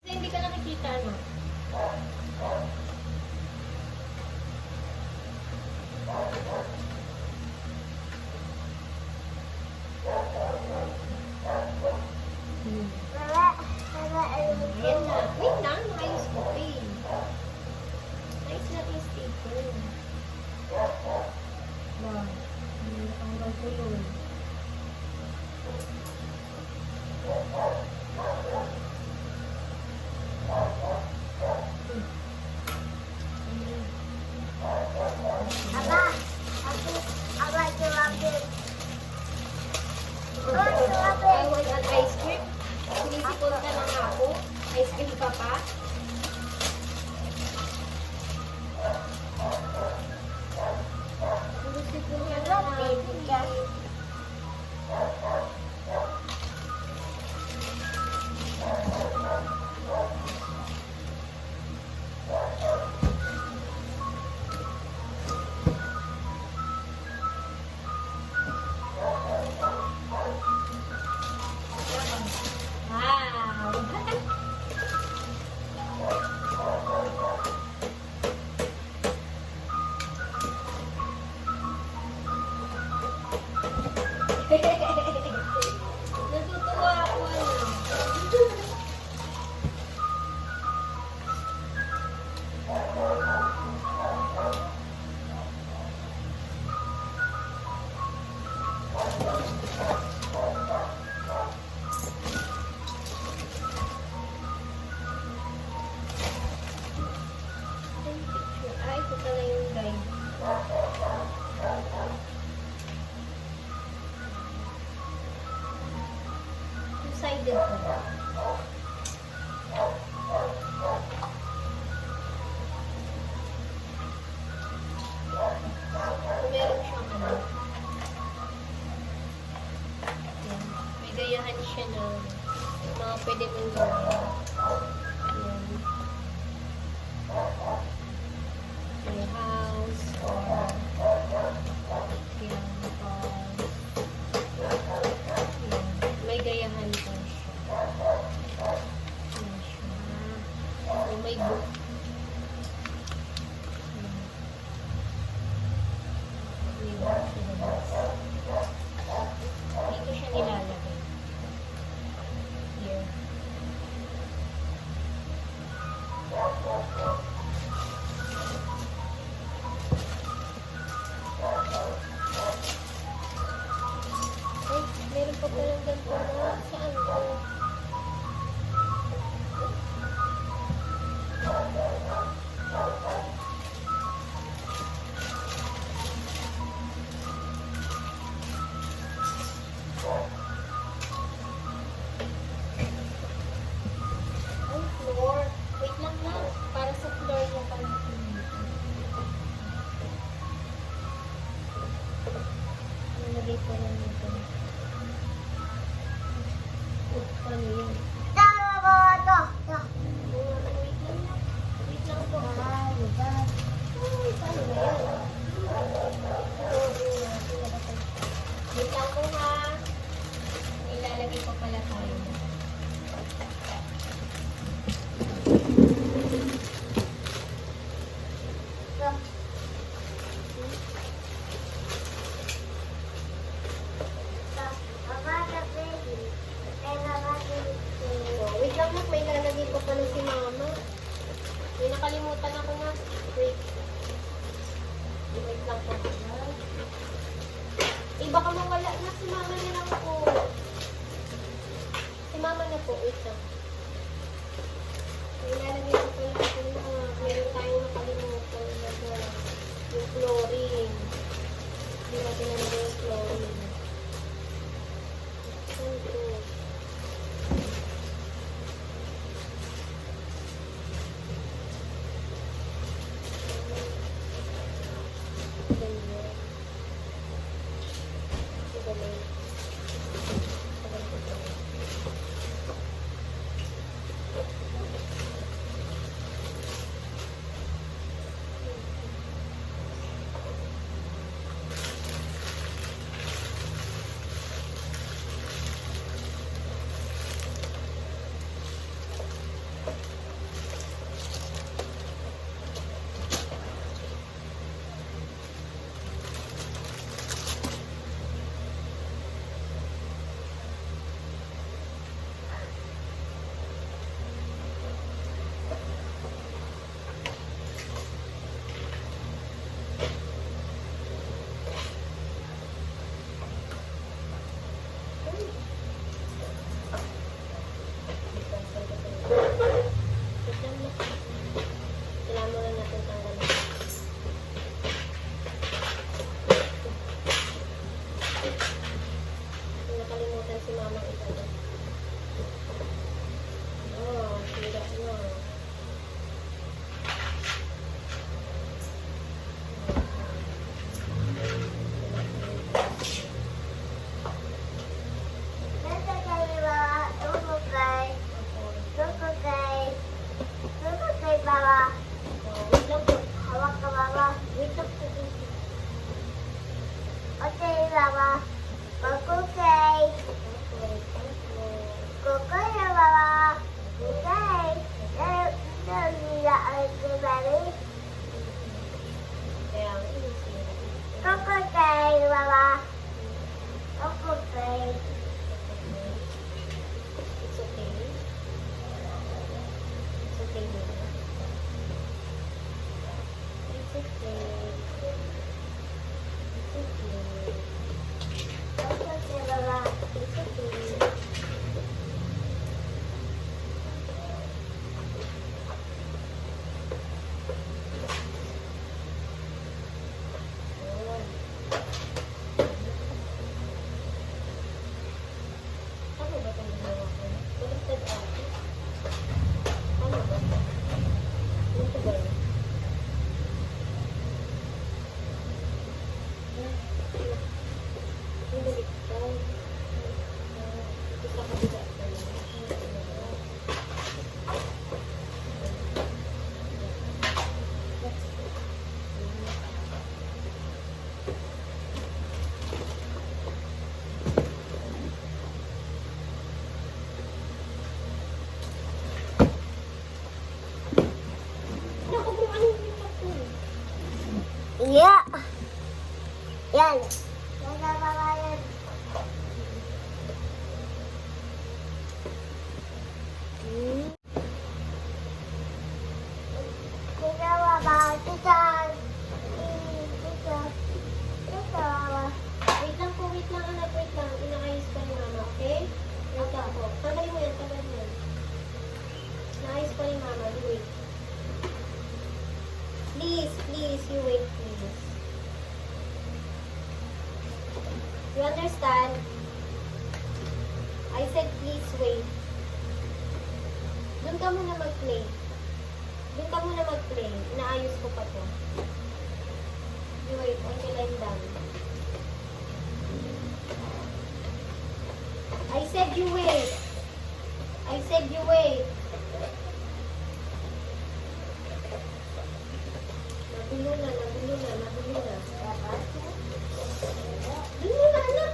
Hindi ka nakikita, no? Ayan na. Wait lang, ayos ko eh. Ayos natin sticker. Ba, natanggal ko yun. I want an ice cream. Sinisipon ka ng ako. Ice cream ka pa. Sinisipon ka ng ako. Natutuwa ako ano. Ay, ito pala yung guide. Two-sided ko. Meron siyang ano. Yan. May gayahan siya na mga pwede mong gawin. Yan. May house or yan, may gayahan po siya. Yan siya. So, may book. May book siya na box. Dito siya nilalagay. Here. Ay, meron pa palang ganito na. Saan ko? Ilalagay ko lang ito. Paano yun? Tama ko ito. Wait lang. Wait lang po. Ay, paano na yan? Wait lang po ha. Ilalagay ko pala tayo. Wait lang na, may lalagay pa pala si mama. May nakalimutan ako na. Wait. Wait lang po. Eh, baka mawala na si mama na lang po. Si mama na po, wait lang. May lalagay pa pala ako na. Meron tayong nakalimutan na yung flooring. Hindi natin nalagay yung flooring. Ito. Kailangan mo lang natin tanggalin. Nakalimutan si mama ito. Oh, sira na. Wait lang po. Hawak ka, Mama. Wait lang po. Okay, Mama. Kukukay. Kukukay na, Mama. Kukukay. Nila ay kumari. Kaya ang inisip. Kukukay, Mama. Kukukay. It's okay. It's okay, Mama. It's okay. It's okay. Kukukay, Mama. It's okay. Ayan. Tama ba itong ginawa ko? Baliktad ako. Tama ba? Ganito ba yun? Yung baliktad. Ito sa kabila pala. Naku, kung ano yung ako. Yeah. Yan. Yan na, Mama, yan. Tika, Mama. Tika. Tika. Tika, Mama. Wait lang po, wait lang anak, wait lang. Inaayos pa ni mama, okay? Wait lang po. Tanggalin mo yan, tanggalin mo yan. Inaayos pa ni mama, you wait. Please, please, you wait, please. You understand? I said please wait. Doon ka muna mag-play. Doon ka muna mag-play. Inaayos ko pa to. You wait until I'm done. you wait. I said you wait. Nagulo na, nagulo na, nagulo na. Dun mo na, anak.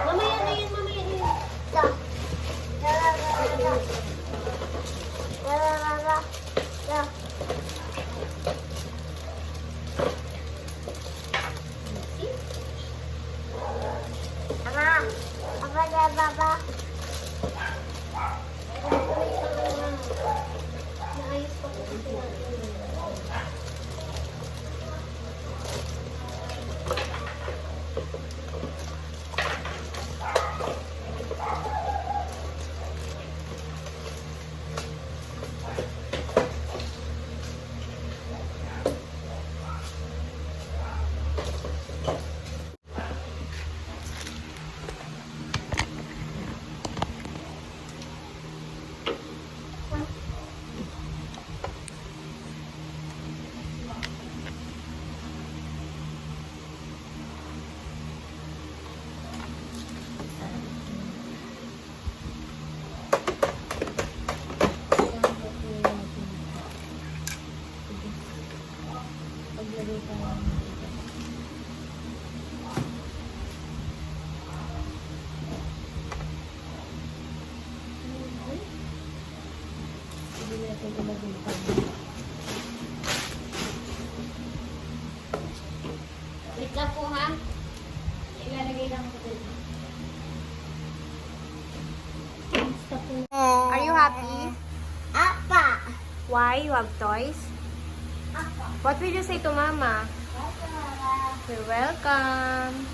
Mamaya na yan, mamaya na yan. Baba. Naayos pa po kasi natin. Wait lang po ha. Ilalagay lang ko dito. Are you happy? Apa. Why? You have toys? Apa. What will you say to Mama? You're welcome.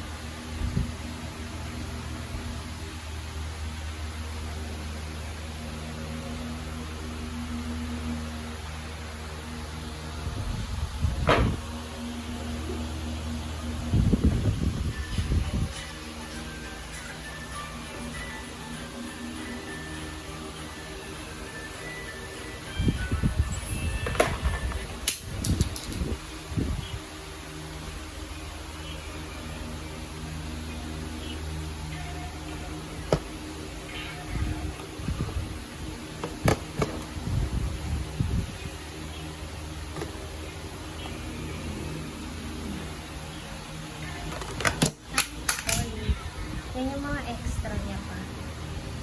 Yan yung mga extra niya pa.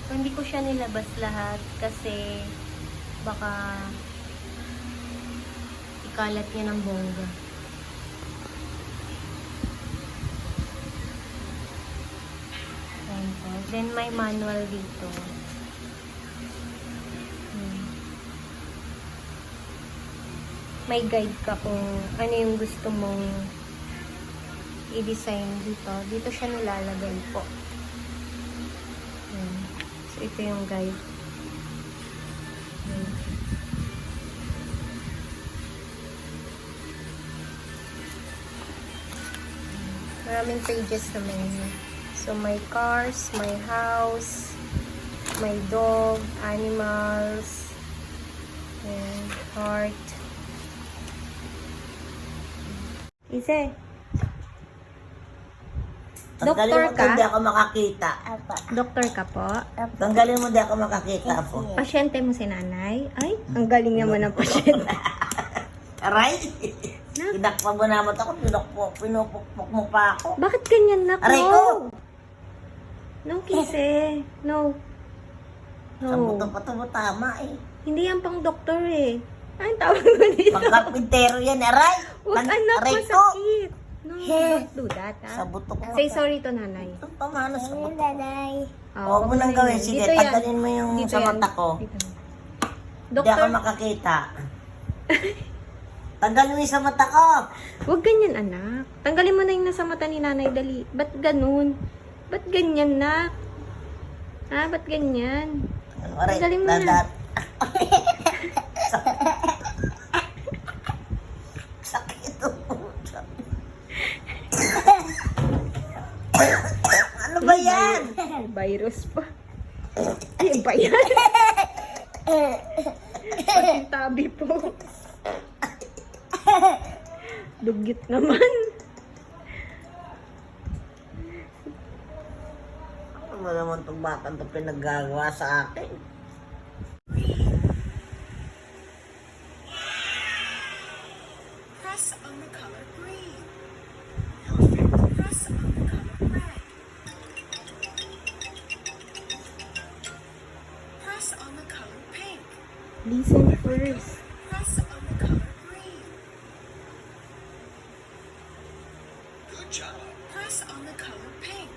So, hindi ko siya nilabas lahat kasi baka ikalat niya ng bongga. Yan po. Then, may manual dito. May guide ka kung ano yung gusto mong i-design dito. Dito siya nilalagay po. Yan. So, ito yung guide. Yan. Maraming pages naman yun. So, my cars, my house, my dog, animals, and heart. Ise. Tanggalin Doktor mo ka? hindi ako makakita. Apa. Doktor ka po? Tanggalin mo hindi ako makakita po. Pasyente mo si nanay? Ay, ang galing naman ng pasyente. Aray! Pinakpa mo naman ako, pinupukpok mo pa ako. Bakit ganyan na Aray ko! No, Kise. No. Sa No. buto pa ito mo tama eh. Hindi yan pang doktor eh. Anong tawag mo dito? Pangkarpintero yan, aray. Huwag anak, aray ko. masakit. No, don't do that, Sa ha? buto ko. Say sorry to nanay. Ito pamano sa buto. Nanay. Huwag mo nang gawin. Sige, Dito yan. tanggalin mo yung Dito sa yan. mata ko. Dito. Hindi ako Doktor, makakita. Tanggalin mo yung sa mata ko. huwag ganyan, anak. Tanggalin mo na yung nasa mata ni nanay, dali. Ba't ganun? Ba't ganyan, nak? Ha? Ba't ganyan? Ano, aray, Tanggalin mo na. dadat. Sakit oh. Ano ba yan? Virus pa. Ano ba yan? Pati tabi po. Dugyot naman. Ano ba naman itong batang ito pinaggagawa sa akin? Press on the color green. Perfect. Press on the color red. Press on the color pink. Listen first. Press on the color green. Good job. Press on the color pink.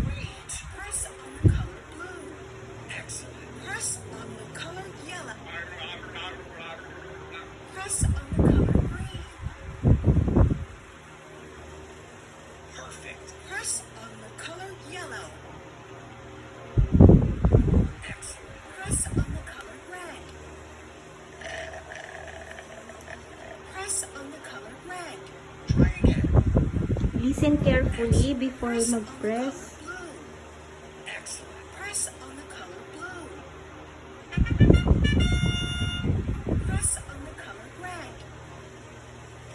Great. Press on the color blue. Excellent. Press on the color yellow. Press on the color green. Perfect. Press on the color yellow. Excellent. Press on the color red. Press on the color red. Try again. Listen carefully before Press on the mag-press. color blue. Excellent. Press on the color blue. Press on the color red.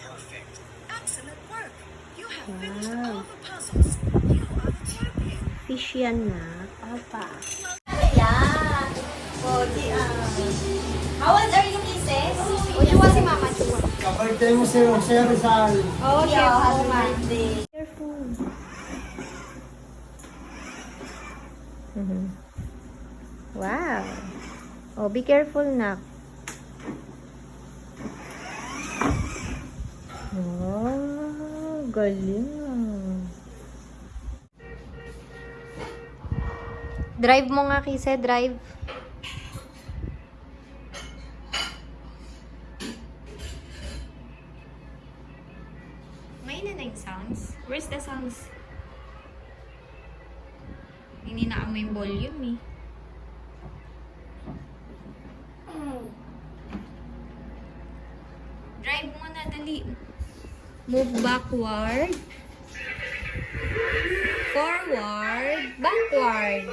Perfect. Excellent work. You have finished Wow. all the puzzles. You are the champion. Fish yan, nak. Papa. How old are you, Kisses? Ujuwa si Mama, Ujuwa. Kapag mo si Jose Rizal. Oh, Happy birthday. Careful. Wow. Oh, be careful, nak. Oh, galing. Drive mo nga, Kise. Drive. May na yung sounds. Where's the sounds? Hindi na mo yung volume eh. Drive mo na, dali. Move backward. Forward. Backward.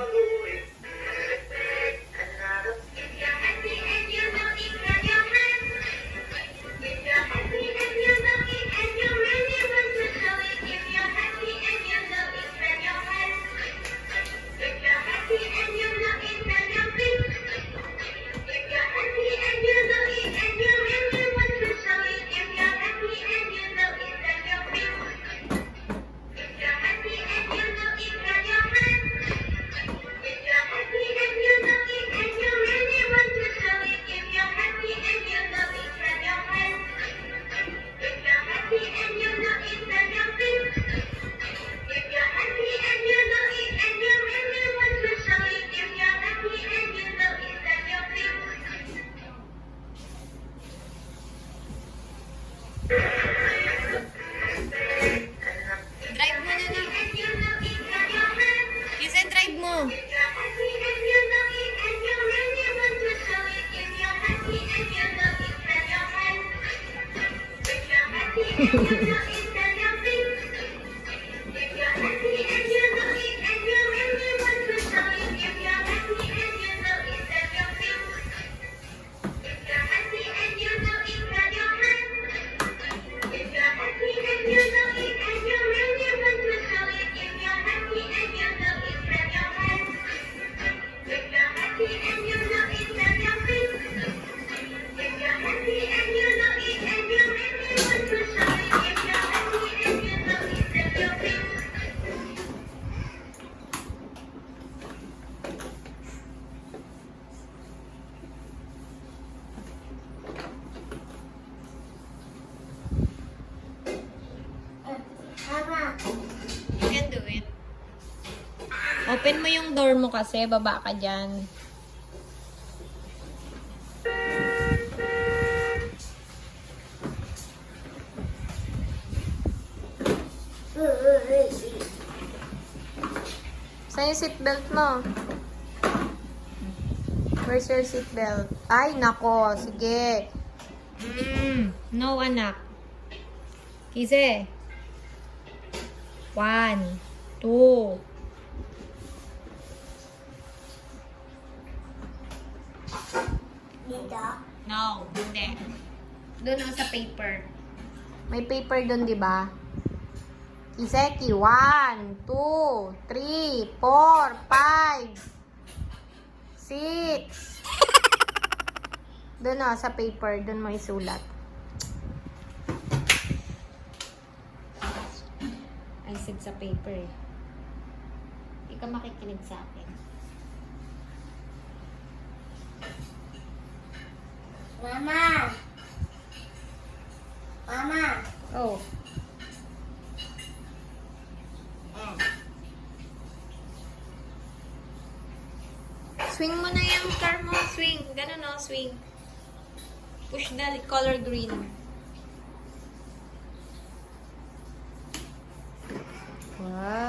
Drive mo na na. Kise, drive mo. Open mo yung door mo kasi, baba ka dyan. Saan yung seatbelt mo? Where's your seatbelt? Ay, nako. Sige. No, anak. Kise. 1, 2. Dito. No, hindi. Doon ang sa paper. May paper doon, di ba? Kiseki, 1, 2, 3, 4, 5, 6. Doon o, sa paper. Doon mo isulat. I said sa paper eh. Hindi ka makikinig sa akin. Mama. Mama. Oh. Swing mo na yung car mo. Swing. Ganun o, swing. Push the color green. Wow.